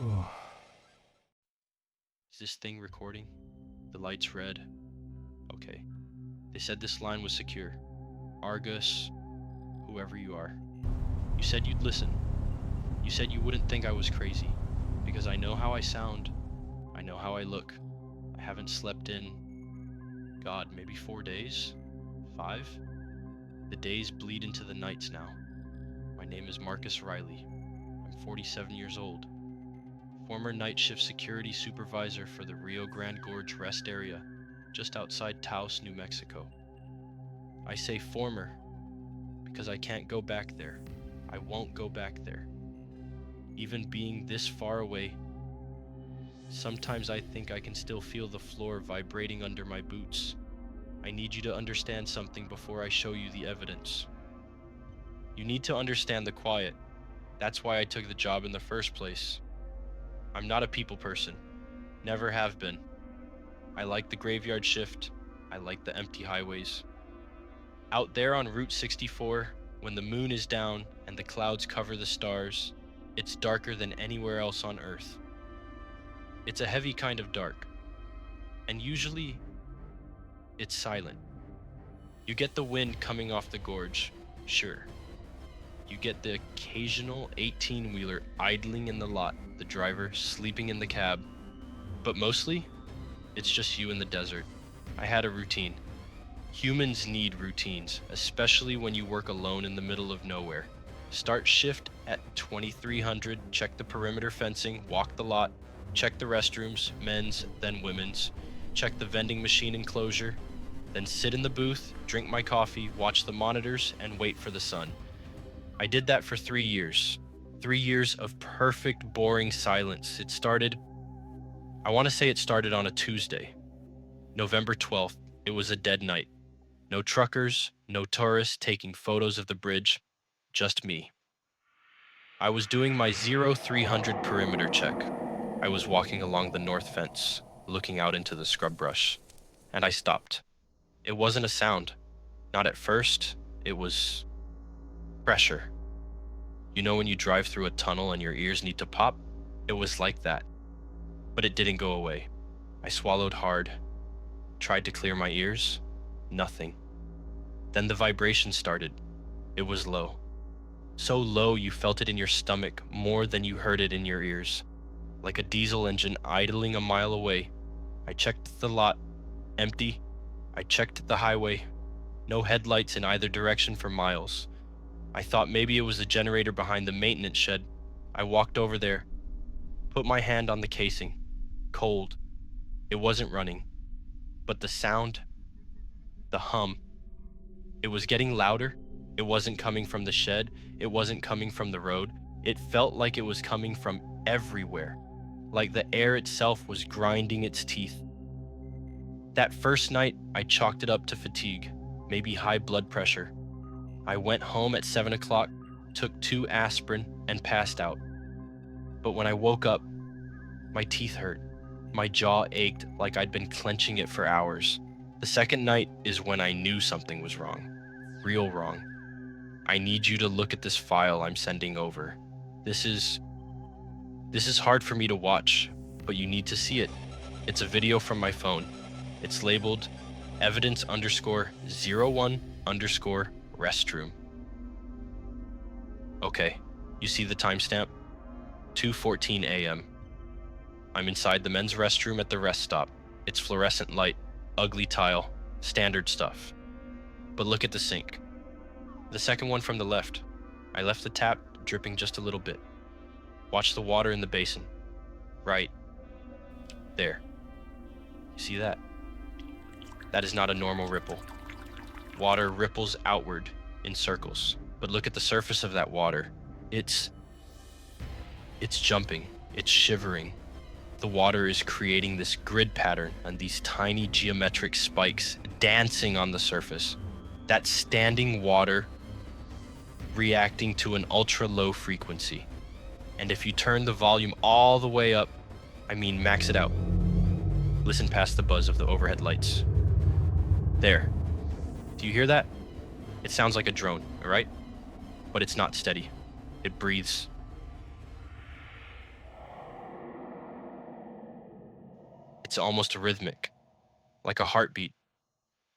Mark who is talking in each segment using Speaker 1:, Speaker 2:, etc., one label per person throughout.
Speaker 1: Is this thing recording? The light's red. Okay. They said this line was secure. Argus, whoever you are. You said you'd listen. You said you wouldn't think I was crazy. Because I know how I sound. I know how I look. I haven't slept in, God, maybe 4 days? 5? The days bleed into the nights now. My name is Marcus Reilly. I'm 47 years old. Former night shift security supervisor for the Rio Grande Gorge rest area, just outside Taos, New Mexico. I say former because I can't go back there. I won't go back there. Even being this far away, sometimes I think I can still feel the floor vibrating under my boots. I need you to understand something before I show you the evidence. You need to understand the quiet. That's why I took the job in the first place. I'm not a people person. Never have been. I like the graveyard shift. I like the empty highways. Out there on Route 64, when the moon is down and the clouds cover the stars, it's darker than anywhere else on Earth. It's a heavy kind of dark. And usually, it's silent. You get the wind coming off the gorge, sure. You get the occasional 18-wheeler idling in the lot, the driver sleeping in the cab. But mostly, it's just you in the desert. I had a routine. Humans need routines, especially when you work alone in the middle of nowhere. Start shift at 2300, check the perimeter fencing, walk the lot, check the restrooms, men's, then women's, check the vending machine enclosure, then sit in the booth, drink my coffee, watch the monitors, and wait for the sun. I did that for 3 years. 3 years of perfect, boring silence. I want to say it started on a Tuesday. November 12th, it was a dead night. No truckers, no tourists taking photos of the bridge, just me. I was doing my 0300 perimeter check. I was walking along the north fence, looking out into the scrub brush, and I stopped. It wasn't a sound. Not at first, it was pressure. You know when you drive through a tunnel and your ears need to pop? It was like that. But it didn't go away. I swallowed hard, tried to clear my ears, nothing. Then the vibration started. It was low. So low you felt it in your stomach more than you heard it in your ears. Like a diesel engine idling a mile away. I checked the lot, empty. I checked the highway, no headlights in either direction for miles. I thought maybe it was the generator behind the maintenance shed. I walked over there, put my hand on the casing. Cold. It wasn't running. But the sound, the hum, it was getting louder. It wasn't coming from the shed. It wasn't coming from the road. It felt like it was coming from everywhere. Like the air itself was grinding its teeth. That first night, I chalked it up to fatigue, maybe high blood pressure. I went home at 7 o'clock, took 2 aspirin, and passed out. But when I woke up, my teeth hurt. My jaw ached like I'd been clenching it for hours. The second night is when I knew something was wrong. Real wrong. I need you to look at this file I'm sending over. This is hard for me to watch, but you need to see it. It's a video from my phone. It's labeled evidence_01_restroom. Okay, you see the timestamp? 2:14 a.m. I'm inside the men's restroom at the rest stop. It's fluorescent light, ugly tile, standard stuff. But look at the sink. The second one from the left. I left the tap dripping just a little bit. Watch the water in the basin. Right there. You see that? That is not a normal ripple. Water ripples outward in circles. But look at the surface of that water. It's jumping. It's shivering. The water is creating this grid pattern and these tiny geometric spikes dancing on the surface. That's standing water reacting to an ultra low frequency. And if you turn the volume all the way up, I mean max it out, listen past the buzz of the overhead lights. There. Do you hear that? It sounds like a drone, all right? But it's not steady. It breathes. It's almost rhythmic, like a heartbeat,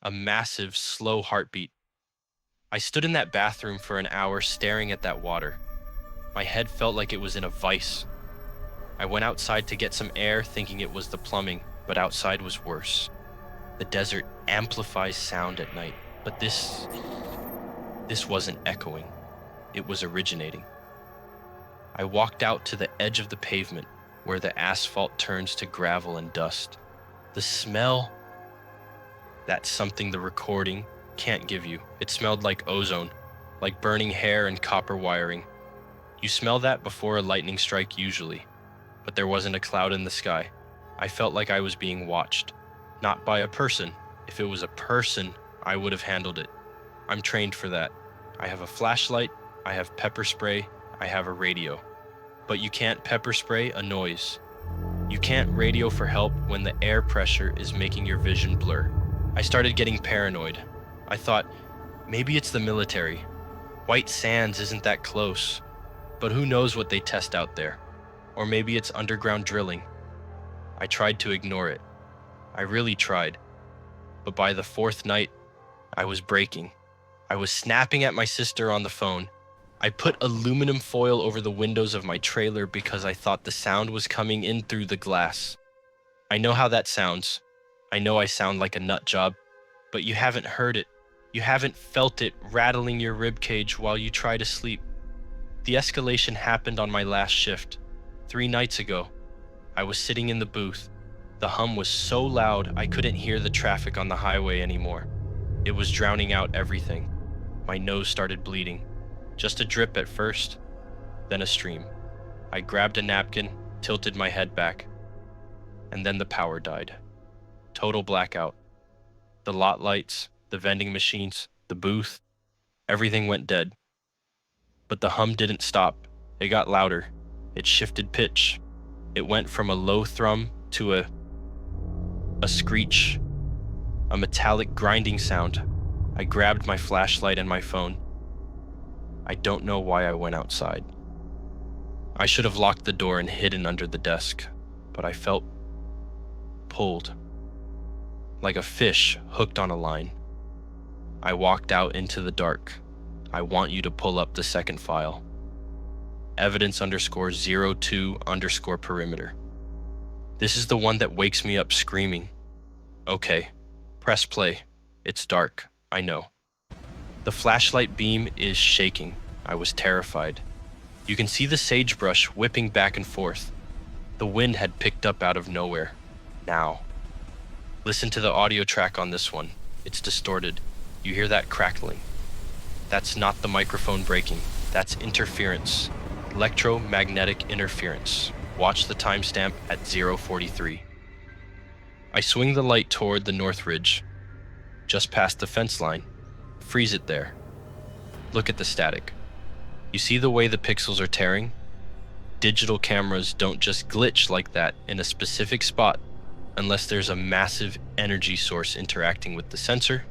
Speaker 1: a massive, slow heartbeat. I stood in that bathroom for an hour staring at that water. My head felt like it was in a vice. I went outside to get some air thinking it was the plumbing, but outside was worse. The desert amplifies sound at night, but this wasn't echoing. It was originating. I walked out to the edge of the pavement where the asphalt turns to gravel and dust. The smell, that's something the recording can't give you. It smelled like ozone, like burning hair and copper wiring. You smell that before a lightning strike usually, but there wasn't a cloud in the sky. I felt like I was being watched, not by a person. If it was a person, I would have handled it. I'm trained for that. I have a flashlight, I have pepper spray, I have a radio. But you can't pepper spray a noise. You can't radio for help when the air pressure is making your vision blur. I started getting paranoid. I thought, maybe it's the military. White Sands isn't that close. But who knows what they test out there? Or maybe it's underground drilling. I tried to ignore it. I really tried. But by the fourth night, I was breaking. I was snapping at my sister on the phone. I put aluminum foil over the windows of my trailer because I thought the sound was coming in through the glass. I know how that sounds. I know I sound like a nut job, but you haven't heard it. You haven't felt it rattling your ribcage while you try to sleep. The escalation happened on my last shift, 3 nights ago. I was sitting in the booth. The hum was so loud I couldn't hear the traffic on the highway anymore. It was drowning out everything. My nose started bleeding. Just a drip at first, then a stream. I grabbed a napkin, tilted my head back, and then the power died. Total blackout. The lot lights, the vending machines, the booth, everything went dead. But the hum didn't stop. It got louder. It shifted pitch. It went from a low thrum to a screech, a metallic grinding sound. I grabbed my flashlight and my phone. I don't know why I went outside. I should have locked the door and hidden under the desk, but I felt pulled, like a fish hooked on a line. I walked out into the dark. I want you to pull up the second file. Evidence_02_perimeter. This is the one that wakes me up screaming. Okay, press play. It's dark, I know. The flashlight beam is shaking. I was terrified. You can see the sagebrush whipping back and forth. The wind had picked up out of nowhere. Now. Listen to the audio track on this one. It's distorted. You hear that crackling. That's not the microphone breaking. That's interference. Electromagnetic interference. Watch the timestamp at 0:43. I swing the light toward the north ridge, just past the fence line. Freeze it there. Look at the static. You see the way the pixels are tearing? Digital cameras don't just glitch like that in a specific spot unless there's a massive energy source interacting with the sensor.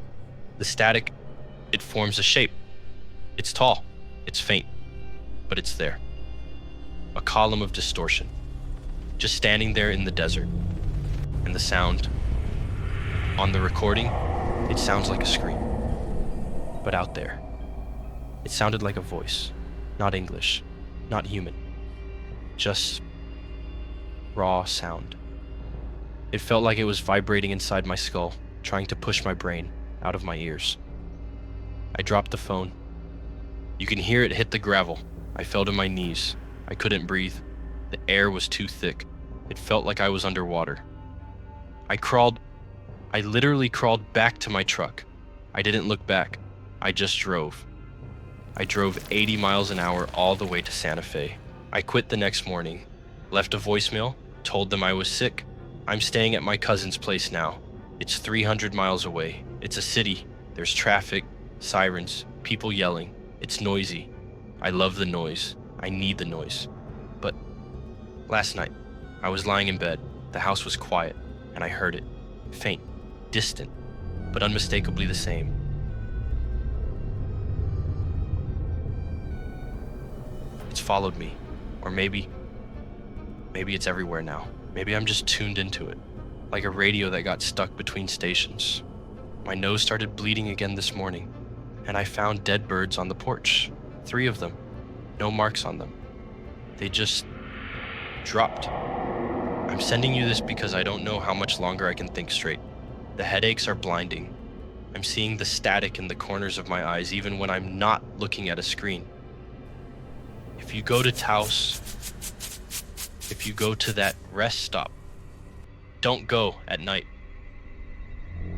Speaker 1: The static, it forms a shape. It's tall, it's faint, but it's there. A column of distortion, just standing there in the desert. And the sound, on the recording, it sounds like a scream. But out there, it sounded like a voice, not English, not human, just raw sound. It felt like it was vibrating inside my skull, trying to push my brain out of my ears. I dropped the phone. You can hear it hit the gravel. I fell to my knees. I couldn't breathe. The air was too thick. It felt like I was underwater. I literally crawled back to my truck. I didn't look back. I just drove. I drove 80 miles an hour all the way to Santa Fe. I quit the next morning, left a voicemail, told them I was sick. I'm staying at my cousin's place now. It's 300 miles away. It's a city. There's traffic, sirens, people yelling. It's noisy. I love the noise. I need the noise. But last night, I was lying in bed. The house was quiet, and I heard it. Faint, distant, but unmistakably the same. It's followed me. Or maybe it's everywhere now. Maybe I'm just tuned into it, like a radio that got stuck between stations. My nose started bleeding again this morning, and I found dead birds on the porch. 3 of them. No marks on them. They just dropped. I'm sending you this because I don't know how much longer I can think straight. The headaches are blinding. I'm seeing the static in the corners of my eyes even when I'm not looking at a screen. If you go to Taos, if you go to that rest stop, don't go at night.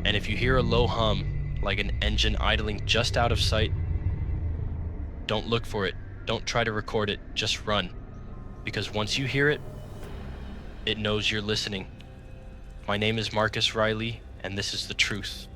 Speaker 1: And if you hear a low hum, like an engine idling just out of sight, don't look for it. Don't try to record it. Just run. Because once you hear it, it knows you're listening. My name is Marcus Reilly, and this is the truth.